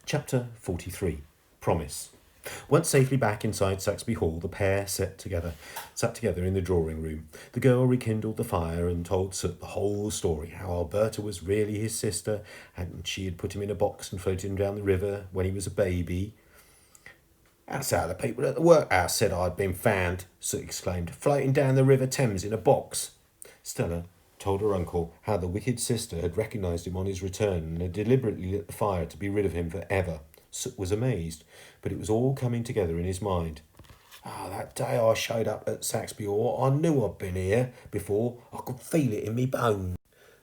Chapter 43. Promise. Once safely back inside Saxby Hall, the pair sat together in the drawing room. The girl rekindled the fire and told Soot the whole story, how Alberta was really his sister, and she had put him in a box and floated him down the river when he was a baby. "That's how the people at the workhouse said I'd been found," Soot exclaimed, "floating down the River Thames in a box." Stella told her uncle how the wicked sister had recognised him on his return and had deliberately lit the fire to be rid of him for ever. Soot was amazed, but it was all coming together in his mind. That day I showed up at Saxby Hall, I knew I'd been here before. I could feel it in me bones."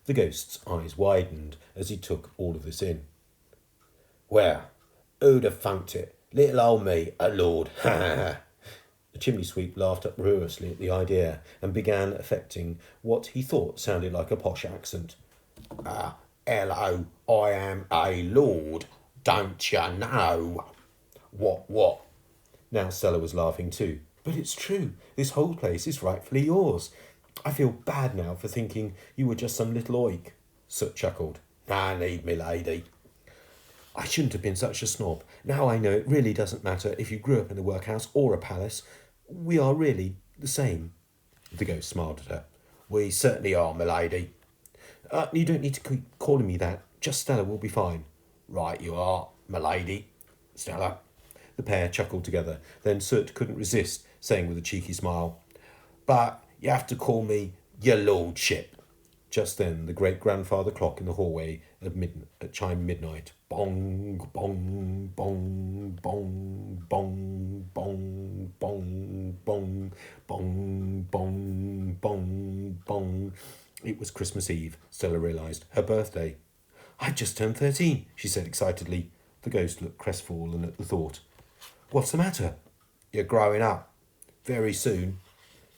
The ghost's eyes widened as he took all of this in. "Well, who'd have funked it? Little old me, a lord, ha ha ha." The chimney sweep laughed uproariously at the idea and began affecting what he thought sounded like a posh accent. "Hello, I am a lord, don't you know?" What? Now Stella was laughing too. "But it's true. This whole place is rightfully yours. I feel bad now for thinking you were just some little oik." Soot chuckled. "No need, me lady. I shouldn't have been such a snob. Now I know it really doesn't matter if you grew up in a workhouse or a palace. We are really the same." The ghost smiled at her. "We certainly are, my lady." You don't need to keep calling me that. Just Stella will be fine." "Right you are, my lady. Stella." The pair chuckled together. Then Soot couldn't resist saying with a cheeky smile, "But you have to call me your lordship." Just then the great-grandfather clock in the hallway chimed midnight. Bong, bong, bong, bong, bong, bong, bong, bong, bong, bong, bong, bong. It was Christmas Eve, Stella realised. Her birthday. "I've just turned 13, she said excitedly. The ghost looked crestfallen at the thought. "What's the matter?" "You're growing up. Very soon.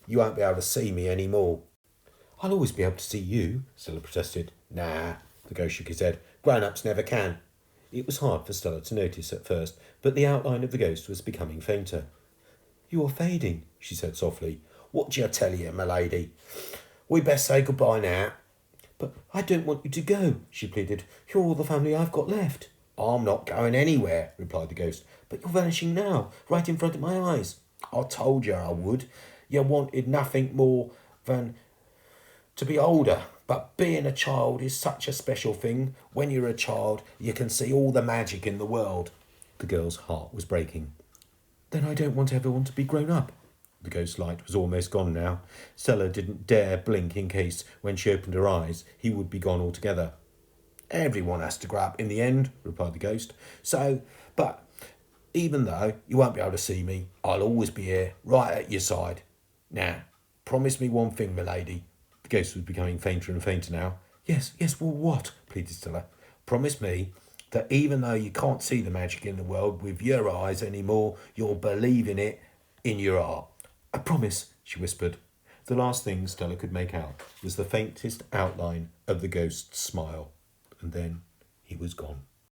You won't be able to see me any more." "I'll always be able to see you," Stella protested. "Nah," the ghost shook his head. "Grown-ups never can." It was hard for Stella to notice at first, but the outline of the ghost was becoming fainter. "You're fading," she said softly. "What do you tell you, my lady? We best say goodbye now." "But I don't want you to go," she pleaded. "You're all the family I've got left." "I'm not going anywhere," replied the ghost. "But you're vanishing now, right in front of my eyes." "I told you I would. You wanted nothing more than to be older, but being a child is such a special thing. When you're a child, you can see all the magic in the world." The girl's heart was breaking. "Then I don't want everyone to be grown up." The ghost light was almost gone now. Stella didn't dare blink in case, when she opened her eyes, he would be gone altogether. "Everyone has to grow up in the end," replied the ghost. But even though you won't be able to see me, I'll always be here, right at your side. Now, promise me one thing, my lady." The ghost was becoming fainter and fainter now. Yes, well, what?" pleaded Stella. "Promise me that even though you can't see the magic in the world with your eyes anymore, you'll believe in it in your heart." "I promise," she whispered. The last thing Stella could make out was the faintest outline of the ghost's smile, and then he was gone.